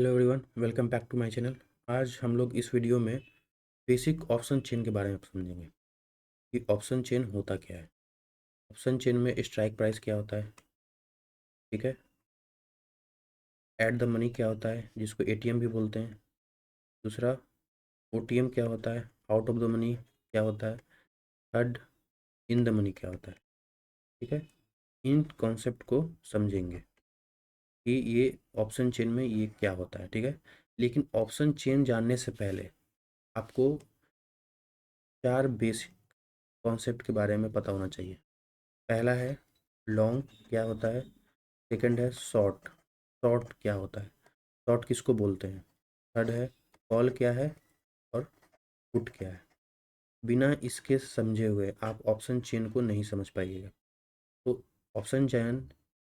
Hello everyone, welcome back to my channel. आज हम लोग इस वीडियो में बेसिक ऑप्शन चेन के बारे में समझेंगे कि ऑप्शन चेन होता क्या है। ऑप्शन चेन में स्ट्राइक प्राइस क्या होता है, ठीक है। ऐट द मनी क्या होता है, जिसको एटीएम भी बोलते हैं। दूसरा, ओटीएम क्या होता है, आउट ऑफ द मनी क्या होता है। थर्ड, इन द मनी क्या होता है, ठीक है। इन कॉन्सेप्ट को समझेंगे कि ये ऑप्शन चेन में ये क्या होता है, ठीक है। लेकिन ऑप्शन चेन जानने से पहले आपको चार बेसिक कॉन्सेप्ट के बारे में पता होना चाहिए। पहला है लॉन्ग क्या होता है। सेकंड है शॉर्ट, शॉर्ट क्या होता है, शॉर्ट किसको बोलते हैं। थर्ड है कॉल क्या है और पुट क्या है। बिना इसके समझे हुए आप ऑप्शन चेन को नहीं समझ पाइएगा। तो ऑप्शन चेन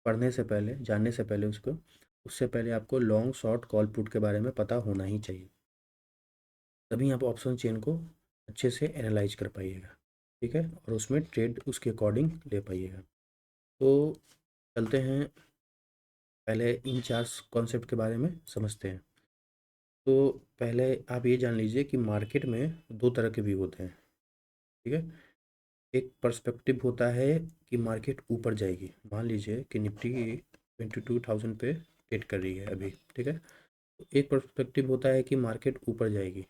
पढ़ने से पहले, जानने से पहले उससे पहले आपको लॉन्ग शॉर्ट कॉल पुट के बारे में पता होना ही चाहिए। तभी आप ऑप्शन चेन को अच्छे से एनालाइज कर पाइएगा, ठीक है, और उसमें ट्रेड उसके अकॉर्डिंग ले पाइएगा। तो चलते हैं, पहले इन चार कॉन्सेप्ट के बारे में समझते हैं। तो पहले आप ये जान लीजिए कि मार्केट में दो तरह के व्यू होते हैं, ठीक है। एक पर्सपेक्टिव होता है कि मार्केट ऊपर जाएगी। मान लीजिए कि निफ्टी 22,000 पे ट्रेड कर रही है अभी, ठीक है। तो एक पर्सपेक्टिव होता है कि मार्केट ऊपर जाएगी।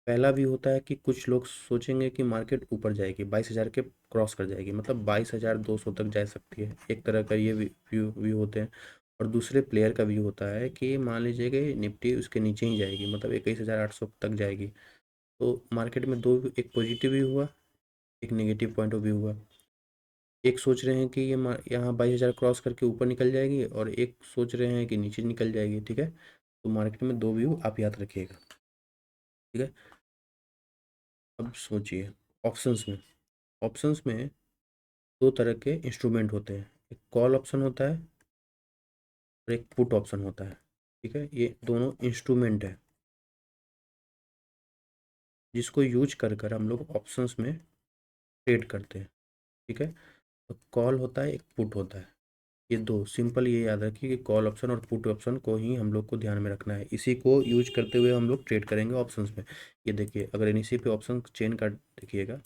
पहला व्यू होता है कि कुछ लोग सोचेंगे कि मार्केट ऊपर जाएगी, 22,000 के क्रॉस कर जाएगी, मतलब 22,200 तक जा सकती है। एक तरह का ये व्यू व्यू होते हैं। और दूसरे प्लेयर का व्यू होता है कि मान लीजिए कि निफ्टी उसके नीचे ही जाएगी, मतलब 21,800 तक जाएगी। तो मार्केट में दो, एक पॉजिटिव व्यू हुआ, एक नेगेटिव पॉइंट ऑफ व्यू हुआ। एक सोच रहे हैं कि ये यहाँ 22,000 क्रॉस करके ऊपर निकल जाएगी, और एक सोच रहे हैं कि नीचे निकल जाएगी, ठीक है। तो मार्केट में दो व्यू आप याद रखिएगा, ठीक है। अब सोचिए, ऑप्शंस में ऑप्शंस में दो तरह के इंस्ट्रूमेंट होते हैं। एक कॉल ऑप्शन होता है और एक पुट ऑप्शन होता है, ठीक है। ये दोनों इंस्ट्रूमेंट है जिसको यूज कर कर हम लोग ऑप्शंस में ट्रेड करते हैं, ठीक है। तो कॉल होता है, एक पुट होता है। ये दो सिंपल, ये याद रखिए कि कॉल ऑप्शन और पुट ऑप्शन को ही हम लोग को ध्यान में रखना है। इसी को यूज करते हुए हम लोग ट्रेड करेंगे ऑप्शंस में। ये देखिए, अगर एनईसी पे ऑप्शन चेन का देखिएगा,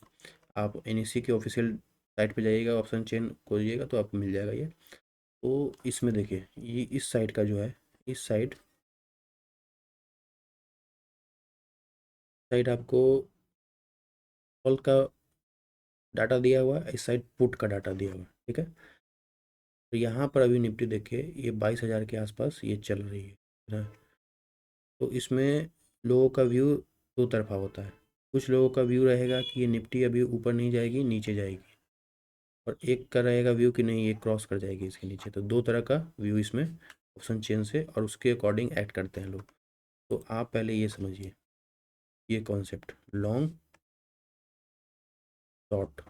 आप एनईसी के ऑफिशियल साइट पे जाइएगा, ऑप्शन चेन खोजिएगा तो आपको मिल जाएगा ये। तो इसमें देखिए, ये इस साइड का जो है, इस साइड साइड आपको कॉल का डाटा दिया हुआ है, इस साइड पुट का डाटा दिया हुआ है, ठीक है। तो यहाँ पर अभी निफ्टी देखिए, ये 22,000 के आसपास ये चल रही है ना। तो इसमें लोगों का व्यू दो तरफा होता है। कुछ लोगों का व्यू रहेगा कि ये निफ्टी अभी ऊपर नहीं जाएगी, नीचे जाएगी। और एक का रहेगा व्यू कि नहीं, ये क्रॉस कर जाएगी इसके नीचे। तो दो तरह का व्यू इसमें ऑप्शन चेन से, और उसके अकॉर्डिंग एक्ट करते हैं लोग। तो आप पहले ये समझिए, ये कॉन्सेप्ट लॉन्ग शॉर्ट।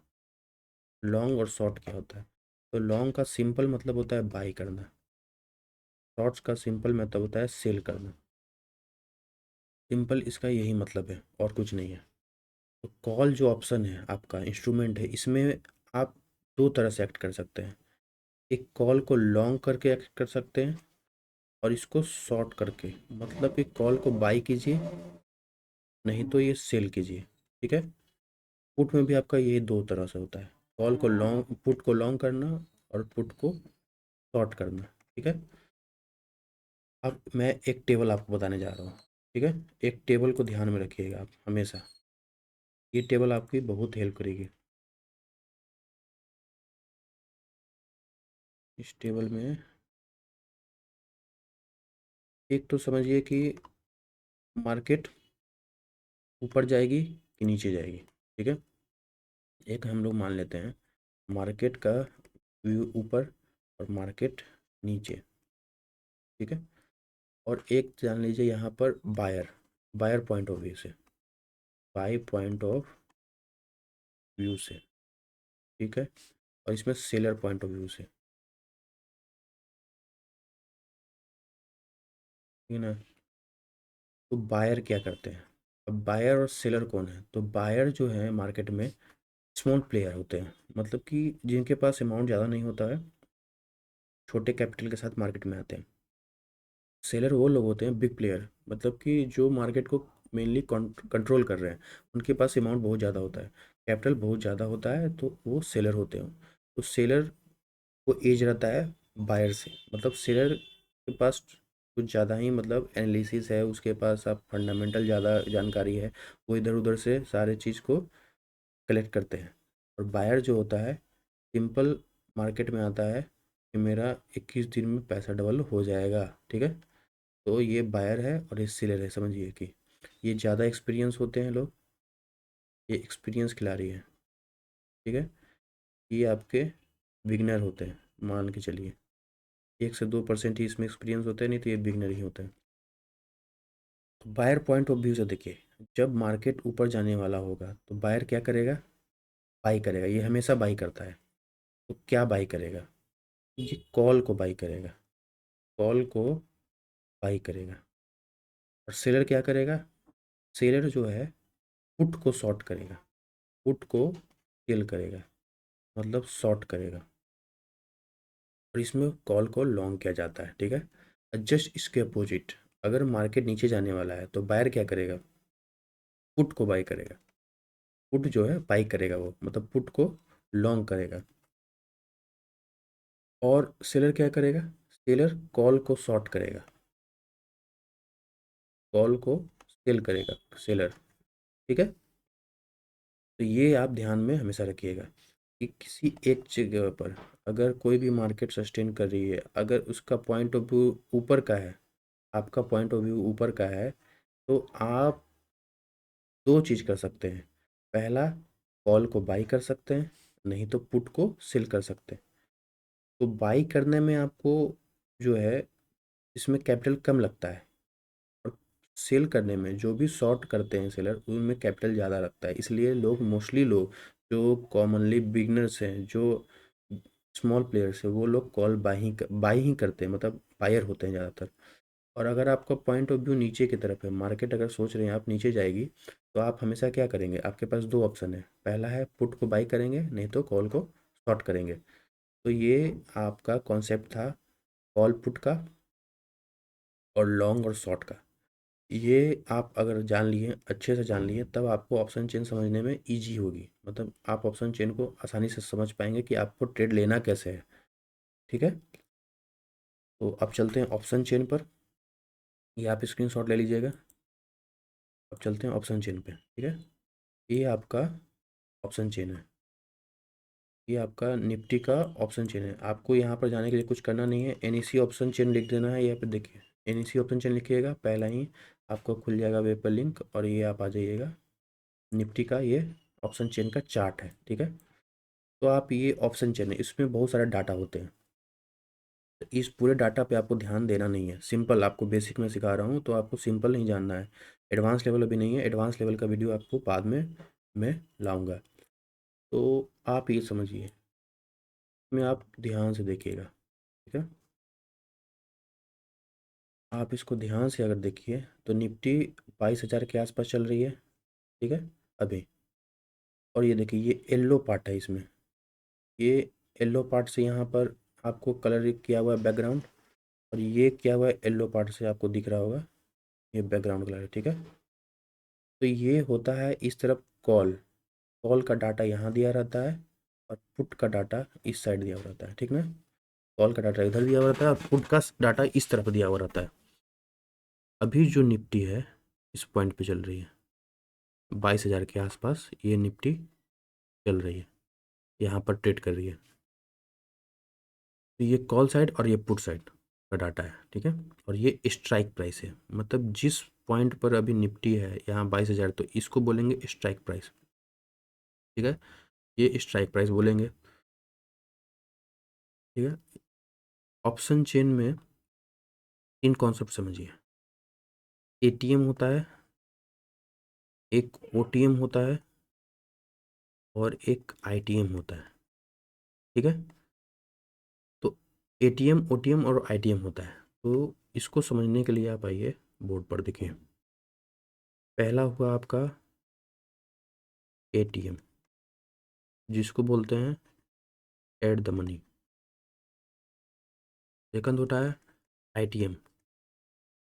लॉन्ग और शॉर्ट क्या होता है। तो लॉन्ग का सिंपल मतलब होता है बाई करना, शॉर्ट्स का सिंपल मतलब होता है सेल करना। सिंपल इसका यही मतलब है और कुछ नहीं है। तो कॉल जो ऑप्शन है, आपका इंस्ट्रूमेंट है, इसमें आप दो तरह से एक्ट कर सकते हैं। एक कॉल को लॉन्ग करके एक्ट कर सकते हैं, और इसको शॉर्ट करके, मतलब कि कॉल को बाई कीजिए, नहीं तो ये सेल कीजिए, ठीक है। पुट में भी आपका ये दो तरह से होता है, कॉल को लॉन्ग, पुट को लॉन्ग करना और पुट को शॉर्ट करना, ठीक है। अब मैं एक टेबल आपको बताने जा रहा हूँ, ठीक है। एक टेबल को ध्यान में रखिएगा आप हमेशा, ये टेबल आपकी बहुत हेल्प करेगी। इस टेबल में एक तो समझिए कि मार्केट ऊपर जाएगी कि नीचे जाएगी, ठीक है। एक हम लोग मान लेते हैं मार्केट का व्यू ऊपर और मार्केट नीचे, ठीक है। और एक जान लीजिए यहाँ पर buyer, buyer point of view से, बाय पॉइंट ऑफ व्यू से, ठीक है। और इसमें सेलर पॉइंट ऑफ व्यू से, ठीक है ना। तो बायर क्या करते हैं। अब बायर और सेलर कौन है। तो बायर जो है मार्केट में स्मॉल प्लेयर होते हैं, मतलब कि जिनके पास अमाउंट ज़्यादा नहीं होता है, छोटे कैपिटल के साथ मार्केट में आते हैं। सेलर वो लोग होते हैं बिग प्लेयर, मतलब कि जो मार्केट को मेनली कंट्रोल कर रहे हैं, उनके पास अमाउंट बहुत ज़्यादा होता है, कैपिटल बहुत ज़्यादा होता है, तो वो सेलर होते हैं। तो सेलर को एज रहता है बायर से, मतलब सेलर के पास कुछ ज़्यादा ही मतलब एनालिसिस है, उसके पास आप फंडामेंटल ज़्यादा जानकारी है, वो इधर उधर से सारे चीज़ को कलेक्ट करते हैं। और बायर जो होता है सिंपल मार्केट में आता है कि मेरा 21 दिन में पैसा डबल हो जाएगा, ठीक है। तो ये बायर है और ये सेलर है, समझिए कि ये ज़्यादा एक्सपीरियंस होते हैं लोग, ये एक्सपीरियंस खिलाड़ी है, ठीक है। ये आपके बिगनर होते हैं, मान के चलिए 1 से 2% ही इसमें एक्सपीरियंस होता है, नहीं तो ये बिगनर ही होता है। तो बायर पॉइंट ऑफ व्यू से देखिए, जब मार्केट ऊपर जाने वाला होगा तो बायर क्या करेगा, बाई करेगा, ये हमेशा बाई करता है। तो क्या बाई करेगा, ये कॉल को बाई करेगा, कॉल को बाई करेगा। और सेलर क्या करेगा, सेलर जो है पुट को शॉर्ट करेगा, पुट को सेल करेगा, मतलब शॉर्ट करेगा। और इसमें कॉल को लॉन्ग किया जाता है, ठीक है। जस्ट इसके अपोजिट, अगर मार्केट नीचे जाने वाला है तो बायर क्या करेगा, पुट को बाई करेगा, पुट जो है बाई करेगा, वो मतलब पुट को लॉन्ग करेगा। और सेलर क्या करेगा, सेलर कॉल को शॉर्ट करेगा, कॉल को सेल करेगा सेलर, ठीक है। तो ये आप ध्यान में हमेशा रखिएगा कि किसी एक जगह पर अगर कोई भी मार्केट सस्टेन कर रही है, अगर उसका पॉइंट ऑफ व्यू ऊपर का है, आपका पॉइंट ऑफ व्यू ऊपर का है, तो आप दो चीज़ कर सकते हैं। पहला, कॉल को बाई कर सकते हैं, नहीं तो पुट को सेल कर सकते हैं। तो बाई करने में आपको जो है इसमें कैपिटल कम लगता है, और सेल करने में जो भी शॉर्ट करते हैं सेलर, उनमें कैपिटल ज़्यादा लगता है। इसलिए लोग मोस्टली लोग जो कॉमनली बिगनर्स हैं, जो स्मॉल प्लेयर्स हैं, वो लोग कॉल बाई ही करते हैं, मतलब बायर होते हैं ज़्यादातर। और अगर आपका पॉइंट ऑफ व्यू नीचे की तरफ है, मार्केट अगर सोच रहे हैं आप नीचे जाएगी, तो आप हमेशा क्या करेंगे, आपके पास दो ऑप्शन है। पहला है पुट को बाई करेंगे, नहीं तो कॉल को शॉर्ट करेंगे। तो ये आपका कॉन्सेप्ट था कॉल पुट का और लॉन्ग और शॉर्ट का। ये आप अगर जान लिए, अच्छे से जान लिए, तब आपको ऑप्शन चेन समझने में ईजी होगी, मतलब आप ऑप्शन चेन को आसानी से समझ पाएंगे कि आपको ट्रेड लेना कैसे है, ठीक है। तो अब चलते हैं ऑप्शन चेन पर, ये आप स्क्रीनशॉट ले लीजिएगा। अब चलते हैं ऑप्शन चेन पे, ठीक है। ये आपका ऑप्शन चेन है, ये आपका निफ्टी का ऑप्शन चेन है। आपको यहाँ पर जाने के लिए कुछ करना नहीं है, एनईसी ऑप्शन चेन लिख देना है। यहाँ पे देखिए एनईसी ऑप्शन चेन लिखिएगा, पहला ही आपको खुल जाएगा वेब पर लिंक, और ये आप आ जाइएगा, निफ्टी का ये ऑप्शन चेन का चार्ट है, ठीक है। तो आप ये ऑप्शन चेन है, इसमें बहुत सारे डाटा होते हैं, तो इस पूरे डाटा पे आपको ध्यान देना नहीं है। सिंपल आपको बेसिक में सिखा रहा हूँ, तो आपको सिंपल नहीं जानना है, एडवांस लेवल अभी नहीं है, एडवांस लेवल का वीडियो आपको बाद में मैं लाऊंगा। तो आप ये समझिए, इसमें आप ध्यान से देखिएगा, ठीक है। आप इसको ध्यान से अगर देखिए तो निफ्टी 22,000 के आसपास चल रही है, ठीक है अभी। और ये देखिए ये येल्लो पार्ट है इसमें, ये येल्लो पार्ट से यहाँ पर आपको कलर किया हुआ है बैकग्राउंड, और ये क्या हुआ है येल्लो पार्ट से आपको दिख रहा होगा, ये बैकग्राउंड कलर है, ठीक है। तो ये होता है इस तरफ कॉल, कॉल का डाटा यहाँ दिया रहता है, और पुट का डाटा इस साइड दिया हुआ रहता है, ठीक ना। कॉल का डाटा इधर दिया हुआ रहता है, और पुट का डाटा इस तरफ दिया हुआ रहता है। अभी जो निफ्टी है इस पॉइंट पे चल रही है, 22,000 के आसपास ये निफ्टी चल रही है, यहाँ पर ट्रेड कर रही है। तो ये कॉल साइड और ये पुट साइड का डाटा है, ठीक है। और ये स्ट्राइक प्राइस है, मतलब जिस पॉइंट पर अभी निफ्टी है यहाँ 22,000, तो इसको बोलेंगे स्ट्राइक प्राइस, ठीक है। ये स्ट्राइक प्राइस बोलेंगे, ठीक है। ऑप्शन चेन में तीन कॉन्सेप्ट समझिए, एटीएम होता है, एक ओटीएम होता है, और एक आईटीएम होता है, ठीक है। तो एटीएम, ओटीएम और आईटीएम होता है। तो इसको समझने के लिए आप आइए बोर्ड पर, देखिए पहला हुआ आपका एटीएम, जिसको बोलते हैं एड द मनी। सेकंड होता है आईटीएम,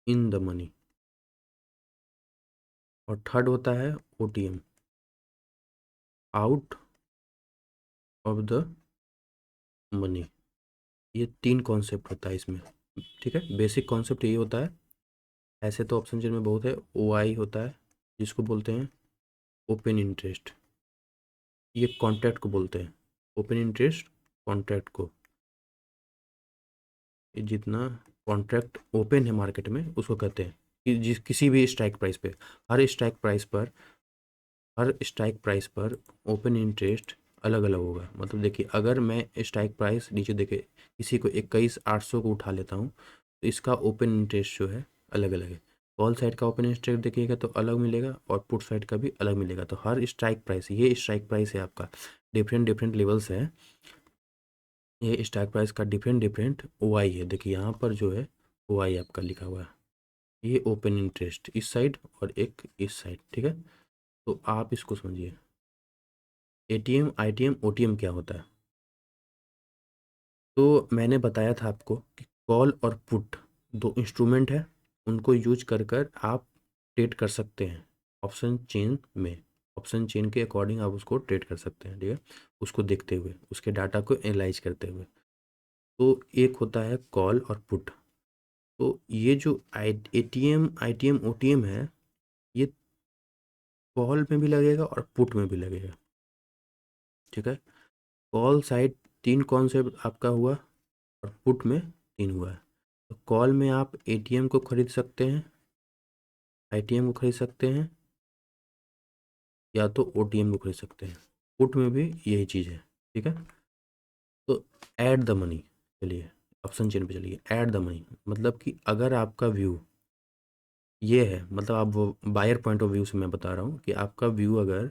इन द मनी, और थर्ड होता है OTM, out of the money. ये 3 कॉन्सेप्ट होता है इसमें, ठीक है। बेसिक कॉन्सेप्ट यही होता है। ऐसे तो ऑप्शन चेन में बहुत है। OI होता है जिसको बोलते हैं ओपन इंटरेस्ट, ये कॉन्ट्रैक्ट को बोलते हैं, ओपन इंटरेस्ट कॉन्ट्रैक्ट को। ये जितना कॉन्ट्रैक्ट ओपन है मार्केट में उसको कहते हैं कि जिस किसी भी स्ट्राइक प्राइस पे, हर स्ट्राइक प्राइस पर, हर स्ट्राइक प्राइस पर ओपन इंटरेस्ट अलग अलग होगा। मतलब देखिए, अगर मैं स्ट्राइक प्राइस नीचे देखे किसी को 21,800 को उठा लेता हूँ तो इसका ओपन इंटरेस्ट जो है अलग अलग है। कॉल साइड का ओपन इंटरेस्ट देखिएगा तो अलग मिलेगा और पुट साइड का भी अलग मिलेगा। तो हर स्ट्राइक प्राइस, ये स्ट्राइक प्राइस है आपका, डिफरेंट डिफरेंट लेवल्स है। ये स्ट्राइक प्राइस का डिफरेंट डिफरेंट OI है। देखिए यहाँ पर जो है OI आपका लिखा हुआ है, ये ओपन इंटरेस्ट इस साइड और एक इस साइड, ठीक है। तो आप इसको समझिए, ATM ITM OTM क्या होता है। तो मैंने बताया था आपको कि कॉल और पुट दो इंस्ट्रूमेंट है, उनको यूज कर कर आप ट्रेड कर सकते हैं ऑप्शन चेन में। ऑप्शन चेन के अकॉर्डिंग आप उसको ट्रेड कर सकते हैं, ठीक है, उसको देखते हुए, उसके डाटा को एनालाइज करते हुए। तो एक होता है कॉल और पुट। तो ये जो ATM ITM OTM है, ये कॉल में भी लगेगा और पुट में भी लगेगा, ठीक है। कॉल साइड 3 कॉन्सेप्ट आपका हुआ और पुट में 3 हुआ है। तो कॉल में आप ATM को खरीद सकते हैं, ITM को खरीद सकते हैं, या तो OTM को खरीद सकते हैं। पुट में भी यही चीज़ है, ठीक है। तो ऐड द मनी, चलिए ऑप्शन चेन पे चलिए। ऐड द मनी मतलब कि अगर आपका व्यू ये है, मतलब आप वो बायर पॉइंट ऑफ व्यू से मैं बता रहा हूँ कि आपका व्यू अगर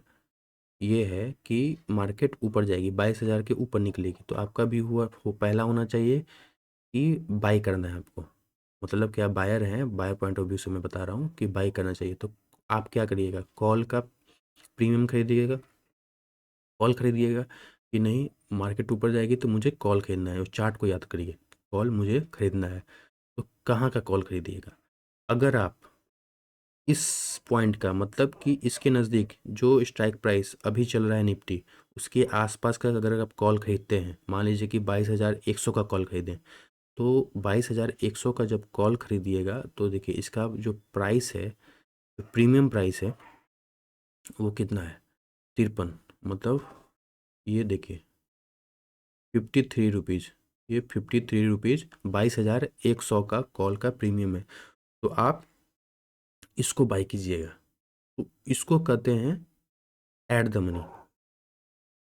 ये है कि मार्केट ऊपर जाएगी, 22,000 के ऊपर निकलेगी, तो आपका व्यू हुआ वो पहला होना चाहिए कि बाई करना है आपको। मतलब कि आप बायर हैं, बायर पॉइंट ऑफ व्यू से मैं बता रहा हूँ कि बाई करना चाहिए। तो आप क्या करिएगा, कॉल का प्रीमियम खरीदिएगा, कॉल खरीदिएगा कि नहीं मार्केट ऊपर जाएगी तो मुझे कॉल खरीदना है। उस चार्ट को याद करिए, कॉल मुझे खरीदना है। तो कहाँ का कॉल खरीदिएगा, अगर आप इस पॉइंट का, मतलब कि इसके नज़दीक जो स्ट्राइक प्राइस अभी चल रहा है निफ्टी, उसके आसपास का अगर आप कॉल खरीदते हैं, मान लीजिए कि 22,100 का कॉल खरीदें, तो 22,100 का जब कॉल खरीदिएगा तो देखिए इसका जो प्राइस है, जो प्रीमियम प्राइस है वो कितना है, 53। मतलब ये देखिए 53 रुपीज़, ये 53 रुपीज़ 22,100 का कॉल का प्रीमियम है। तो आप इसको बाई कीजिएगा। तो इसको कहते हैं ऐड द मनी,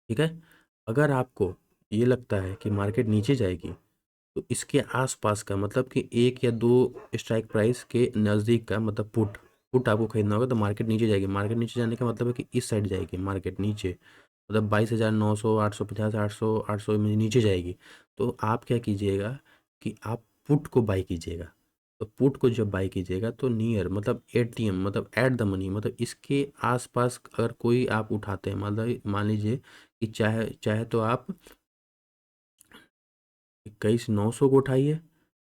ठीक है। अगर आपको ये लगता है कि मार्केट नीचे जाएगी तो इसके आसपास का, मतलब कि 1 या 2 स्ट्राइक प्राइस के नज़दीक का, मतलब पुट, पुट आपको खरीदना होगा। तो मार्केट नीचे जाएगी, मार्केट नीचे जाने का मतलब है कि इस साइड जाएगी मार्केट नीचे, मतलब 22,900 850 800 में नीचे जाएगी। तो आप क्या कीजिएगा कि आप पुट को बाई कीजिएगा। तो पुट को जब बाई कीजिएगा तो नियर, मतलब ATM मतलब ऐट द मनी, मतलब इसके आसपास अगर कोई आप उठाते हैं, मतलब मान लीजिए कि चाहे चाहे तो आप 21,900 को उठाइए,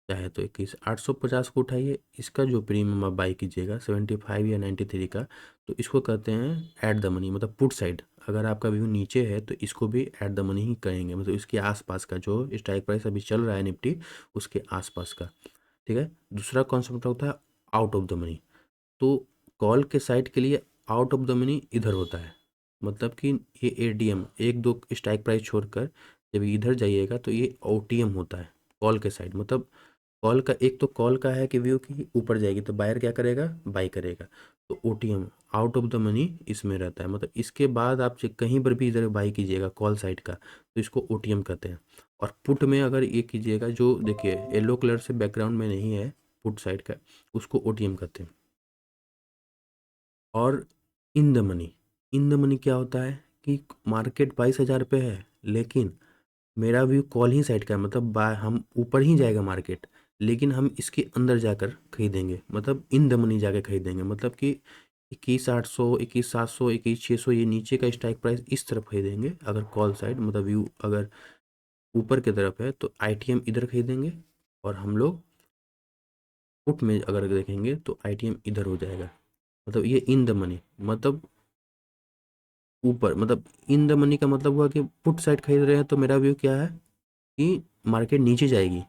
चाहे तो 21,850 को उठाइए। इसका जो प्रीमियम आप बाई कीजिएगा 75 या 93 का, तो इसको कहते हैं ऐट द मनी, मतलब पुट साइड। अगर आपका व्यू नीचे है तो इसको भी ऐट द मनी ही कहेंगे, मतलब इसके आसपास का जो स्ट्राइक प्राइस अभी चल रहा है निफ्टी, उसके आसपास का, ठीक है। दूसरा कॉन्सेप्ट होता है आउट ऑफ द मनी। तो कॉल के साइड के लिए आउट ऑफ द मनी इधर होता है, मतलब कि ये ATM 1-2 स्ट्राइक प्राइस छोड़कर जब इधर जाइएगा तो ये OTM होता है कॉल के साइड। मतलब कॉल का एक, तो कॉल का है कि व्यू की ऊपर जाएगी तो बायर क्या करेगा, बाई करेगा। तो OTM out of the money इसमें रहता है, मतलब इसके बाद आप कहीं पर भी इधर बाई कीजिएगा कॉल साइड का तो इसको OTM कहते हैं। और पुट में अगर ये कीजिएगा, जो देखिए येलो कलर से बैकग्राउंड में नहीं है पुट साइड का, उसको OTM कहते हैं। और in the money, in the money क्या होता है कि मार्केट 22,000 पे है, लेकिन मेरा व्यू कॉल ही साइड का है, मतलब हम ऊपर ही जाएगा मार्केट, लेकिन हम इसके अंदर जाकर खरीदेंगे, मतलब इन द मनी जाकर खरीदेंगे। मतलब कि 21,800 21,700 21,600 ये नीचे का स्ट्राइक प्राइस इस तरफ खरीदेंगे अगर कॉल साइड, मतलब व्यू अगर ऊपर की तरफ है तो ITM इधर खरीदेंगे और हम लोग पुट में अगर देखेंगे तो आईटीएम इधर हो जाएगा, मतलब ये इन द मनी, मतलब ऊपर, मतलब इन द मनी का मतलब हुआ कि पुट साइड खरीद रहे हैं तो मेरा व्यू क्या है कि मार्केट नीचे जाएगी,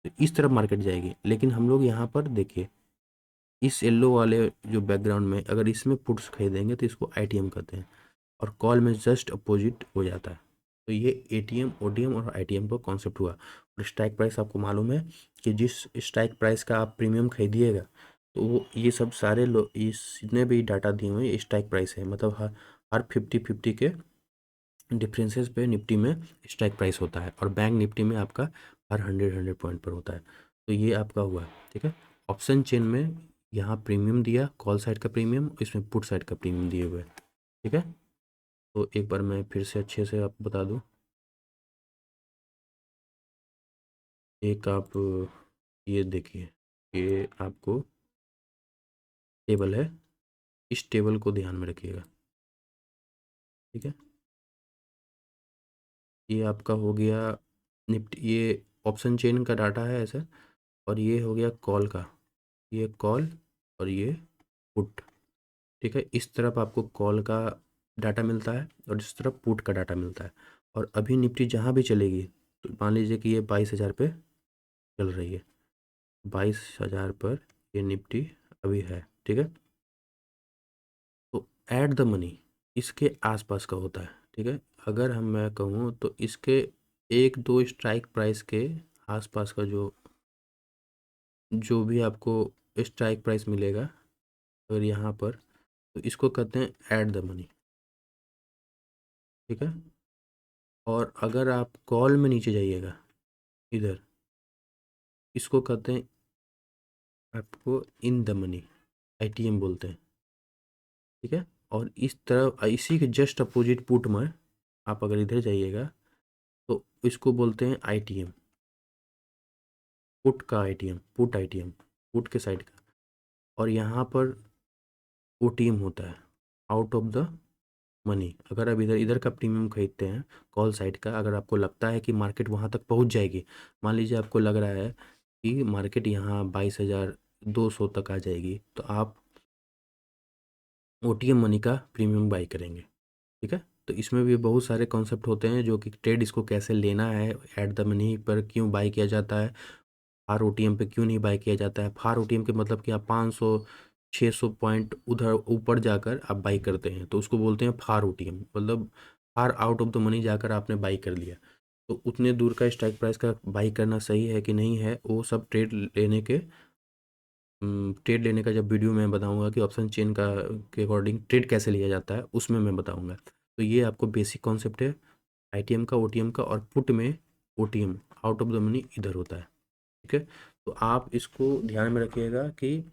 तो इस तरफ मार्केट जाएगी। लेकिन हम लोग यहाँ पर देखिए, इस येलो वाले जो बैकग्राउंड में अगर इसमें पुट्स खरीदेंगे तो इसको आईटीएम कहते हैं, और कॉल में जस्ट अपोजिट हो जाता है। तो ये एटीएम, ओटीएम और आईटीएम का कॉन्सेप्ट हुआ। और स्ट्राइक प्राइस आपको मालूम है कि जिस स्ट्राइक प्राइस का आप प्रीमियम खरीदिएगा तो वो ये सब सारे लोग, इस जितने भी डाटा दिए हुए हैं स्ट्राइक प्राइस है, मतलब हर 50-50 के डिफरेंसेस पे निफ्टी में स्ट्राइक प्राइस होता है, और बैंक निफ्टी में आपका हर 100 पॉइंट पर होता है। तो ये आपका हुआ, ठीक है। ऑप्शन चेन में यहाँ प्रीमियम दिया, कॉल साइड का प्रीमियम, इसमें पुट साइड का प्रीमियम दिए हुए, ठीक है। तो एक बार मैं फिर से अच्छे से आपको बता दूं, एक आप ये देखिए, ये आपको टेबल है, इस टेबल को ध्यान में रखिएगा, ठीक है। ये आपका हो गया निफ्टी, ये ऑप्शन चेन का डाटा है ऐसा, और ये हो गया कॉल का, ये कॉल और ये पुट, ठीक है। इस तरफ आपको कॉल का डाटा मिलता है और इस तरफ पुट का डाटा मिलता है। और अभी निफ्टी जहाँ भी चलेगी, तो मान लीजिए कि ये 22,000 पे चल रही है, 22,000 पर ये निफ्टी अभी है, ठीक है। तो ऐट द मनी इसके आसपास का होता है, ठीक है। अगर मैं कहूँ तो इसके एक दो स्ट्राइक प्राइस के आसपास का जो जो भी आपको स्ट्राइक प्राइस मिलेगा अगर यहाँ पर, तो इसको कहते हैं ऐट द मनी, ठीक है। और अगर आप कॉल में नीचे जाइएगा इधर, इसको कहते हैं आपको इन द मनी, आईटीएम बोलते हैं, ठीक है। और इस तरफ इसी के जस्ट अपोजिट पुट में आप अगर इधर जाइएगा तो इसको बोलते हैं आईटीएम, पुट का आईटीएम, पुट आईटीएम, पुट के साइड का। और यहाँ पर ओटीएम होता है, आउट ऑफ द मनी। अगर आप इधर इधर का प्रीमियम खरीदते हैं कॉल साइड का, अगर आपको लगता है कि मार्केट वहाँ तक पहुँच जाएगी, मान लीजिए आपको लग रहा है कि मार्केट यहाँ 22,200 तक आ जाएगी, तो आप ओटीएम मनी का प्रीमियम बाई करेंगे, ठीक है। तो इसमें भी बहुत सारे कॉन्सेप्ट होते हैं जो कि ट्रेड इसको कैसे लेना है, एट द मनी पर क्यों बाई किया जाता है, फार ओटीएम पे क्यों नहीं बाई किया जाता है। फार ओटीएम के मतलब कि आप 500-600 पॉइंट उधर ऊपर जाकर आप बाई करते हैं तो उसको बोलते हैं फार ओटीएम, मतलब far out of the money जाकर आपने बाई कर लिया। तो उतने दूर का स्ट्राइक प्राइस का बाई करना सही है कि नहीं है, वो सब ट्रेड लेने का जब वीडियो मैं बताऊंगा कि ऑप्शन चेन का के अकॉर्डिंग ट्रेड कैसे लिया जाता है उसमें मैं बताऊंगा। तो ये आपको बेसिक कॉन्सेप्ट है आईटीएम का, ओटीएम का। और पुट में OTM, out of the money, इधर होता है, ठीक है। तो आप इसको ध्यान में रखिएगा कि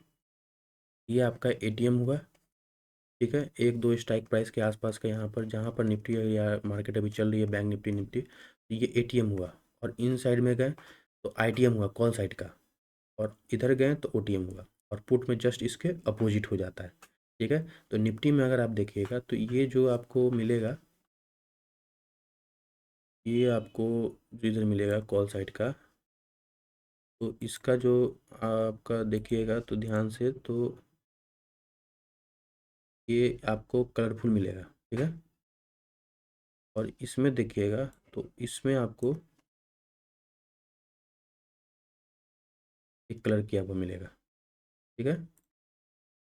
ये आपका एटीएम हुआ, ठीक है। एक दो स्ट्राइक प्राइस के आसपास का यहाँ पर जहाँ पर निफ्टी या मार्केट अभी चल रही है, बैंक निफ्टी निफ्टी, तो ये एटीएम हुआ। और इन साइड में गए तो आईटीएम हुआ कॉल साइड का, और इधर गए तो ओटीएम हुआ। और पुट में जस्ट इसके अपोजिट हो जाता है, ठीक है। तो निफ्टी में अगर आप देखिएगा तो ये जो आपको मिलेगा, ये आपको जो इधर मिलेगा कॉल साइड का, तो इसका जो आपका देखिएगा तो ध्यान से, तो ये आपको कलरफुल मिलेगा, ठीक है। और इसमें देखिएगा तो इसमें आपको एक कलर किया हुआ मिलेगा, ठीक है।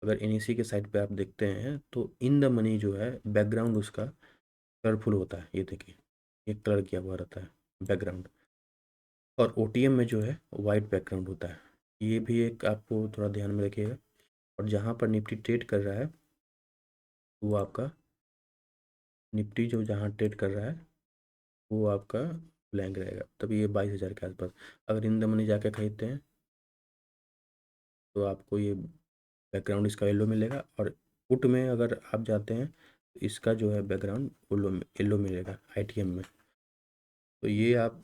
अगर एनईसी के साइड पे आप देखते हैं तो इन द मनी जो है बैकग्राउंड उसका कलरफुल होता है, ये देखिए, ये कलर किया हुआ रहता है बैकग्राउंड। और ओटीएम में जो है वाइट बैकग्राउंड होता है, ये भी एक आपको थोड़ा ध्यान में रखिएगा। और जहाँ पर निफ्टी ट्रेड कर रहा है वो आपका निफ्टी जो जहाँ ट्रेड कर रहा है वो आपका ब्लैंक रहेगा, तभी ये 22,000 के आसपास। अगर इन द मनी जाके खरीदते हैं तो आपको ये बैकग्राउंड इसका येलो मिलेगा। और पुट में अगर आप जाते हैं तो इसका जो है बैकग्राउंड येलो मिलेगा आईटीएम में। तो ये आप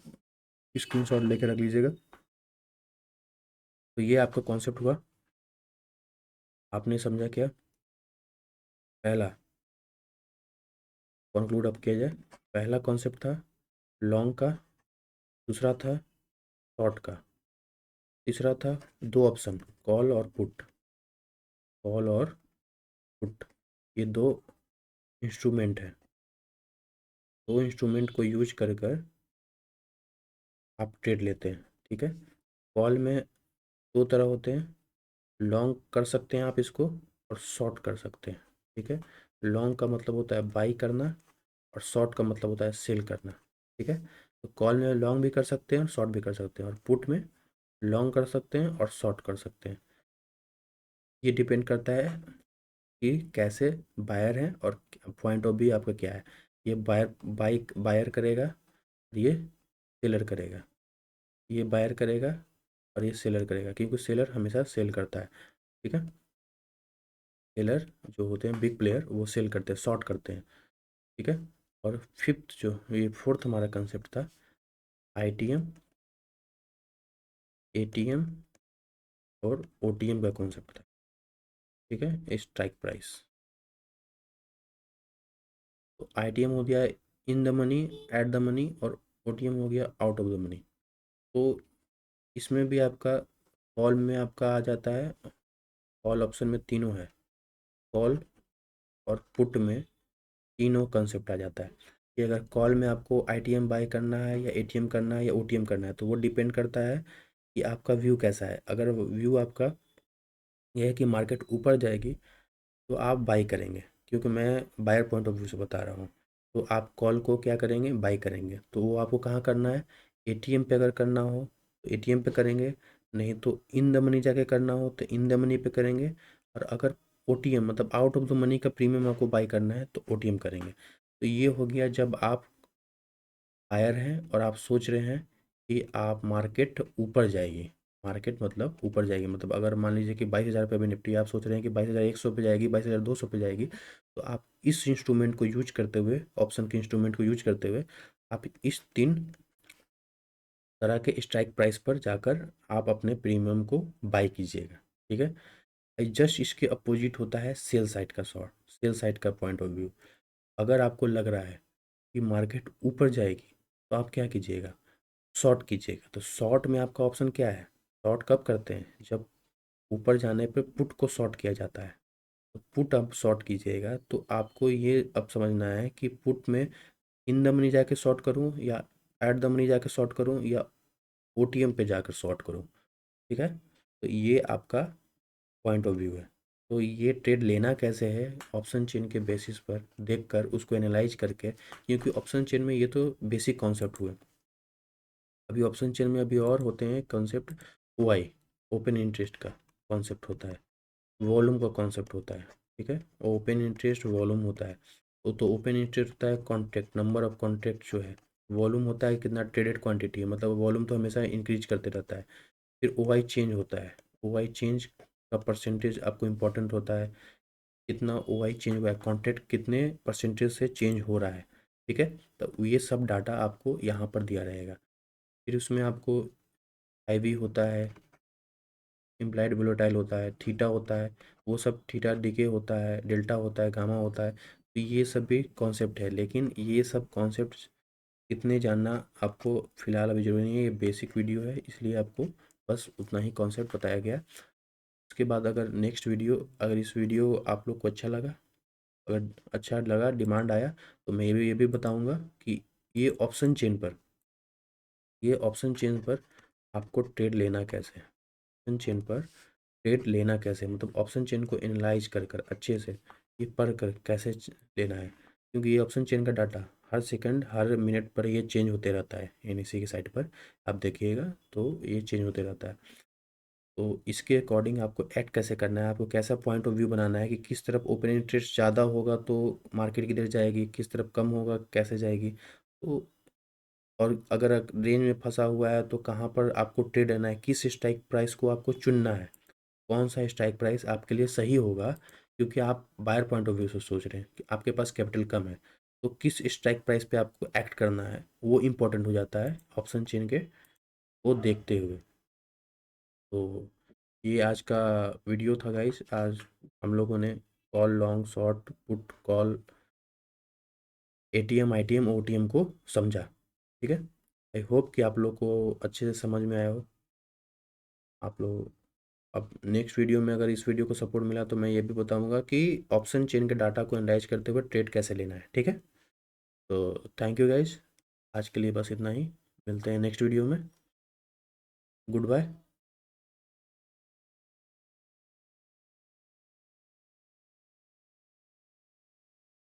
स्क्रीनशॉट लेके रख लीजिएगा। तो ये आपका कॉन्सेप्ट हुआ, आपने समझा क्या? पहला कंक्लूड अब किया जाए। पहला कॉन्सेप्ट था लॉन्ग का, दूसरा था शॉर्ट का, तीसरा था 2 ऑप्शन, कॉल और पुट। कॉल और पुट, ये 2 इंस्ट्रूमेंट हैं। 2 इंस्ट्रूमेंट को यूज कर कर आप ट्रेड लेते हैं, ठीक है। कॉल में 2 तरह होते हैं, लॉन्ग कर सकते हैं आप इसको और शॉर्ट कर सकते हैं, ठीक है। लॉन्ग का मतलब होता है बाई करना और शॉर्ट का मतलब होता है सेल करना, ठीक है। तो कॉल में लॉन्ग भी कर सकते हैं और शॉर्ट भी कर सकते हैं, और पुट में लॉन्ग कर सकते हैं और शॉर्ट कर सकते हैं। ये डिपेंड करता है कि कैसे बायर हैं और पॉइंट ऑफ व्यू आपका क्या है। ये बायर करेगा, ये सेलर करेगा। ये बायर करेगा और ये सेलर करेगा, क्योंकि सेलर हमेशा सेल करता है, ठीक है। सेलर जो होते हैं बिग प्लेयर, वो सेल करते हैं, शॉर्ट करते हैं, ठीक है। और फिफ्थ जो ये फोर्थ हमारा कंसेप्ट था, आईटीएम, एटीएम और ओटीएम का कॉन्सेप्ट था, ठीक है। स्ट्राइक प्राइस, तो आईटीएम हो गया in the money, at the money, और ओटीएम हो गया आउट ऑफ द मनी। तो इसमें भी आपका कॉल में आपका आ जाता है, कॉल ऑप्शन में तीनों है, कॉल और पुट में तीनों कंसेप्ट आ जाता है। कि अगर कॉल में आपको आईटीएम बाय करना है या एटीएम करना है या ओटीएम करना है, तो वो डिपेंड करता है कि आपका व्यू कैसा है। अगर व्यू आपका यह है कि मार्केट ऊपर जाएगी, तो आप बाई करेंगे, क्योंकि मैं बायर पॉइंट ऑफ व्यू से बता रहा हूँ। तो आप कॉल को क्या करेंगे, बाई करेंगे। तो वो आपको कहाँ करना है, एटीएम पे अगर करना हो तो एटीएम पे करेंगे, नहीं तो इन द मनी जाके करना हो तो इन द मनी पे करेंगे। और अगर ओटीएम मतलब आउट ऑफ द मनी का प्रीमियम आपको बाई करना है तो ओटीएम करेंगे। तो ये हो गया जब आप बायर हैं और आप सोच रहे हैं कि आप मार्केट ऊपर जाएगी। मार्केट मतलब ऊपर जाएगी, मतलब अगर मान लीजिए कि 22,000 पे भी निफ्टी, आप सोच रहे हैं कि 22,100 पे जाएगी, 22,200 पे जाएगी, तो आप इस इंस्ट्रूमेंट को यूज करते हुए, ऑप्शन के इंस्ट्रूमेंट को यूज करते हुए, आप इस 3 तरह के स्ट्राइक प्राइस पर जाकर आप अपने प्रीमियम को बाई कीजिएगा, ठीक है। जस्ट इसके अपोजिट होता है सेल साइड का शॉर्ट, सेल साइड का पॉइंट ऑफ व्यू। अगर आपको लग रहा है कि मार्केट ऊपर जाएगी, तो आप क्या कीजिएगा, शॉर्ट कीजिएगा। तो शॉर्ट में आपका ऑप्शन क्या है, शॉर्ट कब करते हैं, जब ऊपर जाने पे पुट को शॉर्ट किया जाता है। तो पुट आप शॉर्ट कीजिएगा, तो आपको ये अब समझना है कि पुट में इन द मनी जाके शॉर्ट करूँ या एट द मनी जाके शॉर्ट करूँ या ओटीएम पे जाकर शॉर्ट करूँ, ठीक है। तो ये आपका पॉइंट ऑफ व्यू है। तो ये ट्रेड लेना कैसे है, ऑप्शन चेन के बेसिस पर देखकर उसको एनालाइज करके, क्योंकि ऑप्शन चेन में ये तो बेसिक कॉन्सेप्ट हुए। अभी ऑप्शन चेन में अभी और होते हैं कॉन्सेप्ट, ओआई, ओपन इंटरेस्ट का कॉन्सेप्ट होता है, वॉल्यूम का कॉन्सेप्ट होता है, ठीक है। ओपन इंटरेस्ट वॉल्यूम होता है। तो ओपन इंटरेस्ट होता है कॉन्ट्रैक्ट, नंबर ऑफ कॉन्ट्रैक्ट जो है। वॉल्यूम होता है कितना ट्रेडेड क्वांटिटी है, मतलब वॉल्यूम तो हमेशा इंक्रीज करते रहता है। फिर ओआई चेंज होता है, ओआई चेंज का परसेंटेज आपको इम्पोर्टेंट होता है, कितना ओआई चेंज हुआ है, कॉन्ट्रैक्ट कितने परसेंटेज से चेंज हो रहा है, ठीक है। तो ये सब डाटा आपको यहाँ पर दिया रहेगा। फिर उसमें आपको आईवी होता है, इम्प्लाइड वोलेटाइल होता है, थीटा होता है, वो सब थीटा डीके होता है, डेल्टा होता है, गामा होता है। तो ये सब भी कॉन्सेप्ट है, लेकिन ये सब कॉन्सेप्ट इतने जानना आपको फ़िलहाल अभी ज़रूरी नहीं है। ये बेसिक वीडियो है, इसलिए आपको बस उतना ही कॉन्सेप्ट बताया गया। उसके बाद अगर नेक्स्ट वीडियो, अगर इस वीडियो आप लोग को अच्छा लगा, अगर अच्छा लगा, डिमांड आया, तो मैं ये भी बताऊंगा कि ये ऑप्शन चेन पर, ये ऑप्शन चेन पर आपको ट्रेड लेना कैसे है, ऑप्शन चेन पर ट्रेड लेना कैसे, मतलब ऑप्शन चेन को एनालाइज कर कर अच्छे से ये पढ़ कर कैसे लेना है। क्योंकि ये ऑप्शन चेन का डाटा हर सेकंड हर मिनट पर ये चेंज होते रहता है, एनएससी की साइट पर आप देखिएगा तो ये चेंज होते रहता है। तो इसके अकॉर्डिंग आपको ऐड कैसे करना है, आपको कैसा पॉइंट ऑफ व्यू बनाना है कि किस तरफ ओपन इंटरेस्ट ज़्यादा होगा तो मार्केट किधर जाएगी, किस तरफ कम होगा कैसे जाएगी। तो और अगर रेंज में फंसा हुआ है तो कहाँ पर आपको ट्रेड लेना है, किस स्ट्राइक प्राइस को आपको चुनना है, कौन सा स्ट्राइक प्राइस आपके लिए सही होगा। क्योंकि आप बायर पॉइंट ऑफ व्यू से सोच रहे हैं कि आपके पास कैपिटल कम है, तो किस स्ट्राइक प्राइस पे आपको एक्ट करना है वो इम्पोर्टेंट हो जाता है ऑप्शन चेन के वो देखते हुए। तो ये आज का वीडियो था गाइस। आज हम लोगों ने call, long, short, put, call, ATM, ITM, OTM को समझा, ठीक है। आई होप कि आप लोग को अच्छे से समझ में आया हो। आप लोग अब नेक्स्ट वीडियो में अगर इस वीडियो को सपोर्ट मिला तो मैं ये भी बताऊंगा कि ऑप्शन चेन के डाटा को एनालाइज करते हुए ट्रेड कैसे लेना है, ठीक है। तो थैंक यू गाइज, आज के लिए बस इतना ही, मिलते हैं नेक्स्ट वीडियो में। Good bye.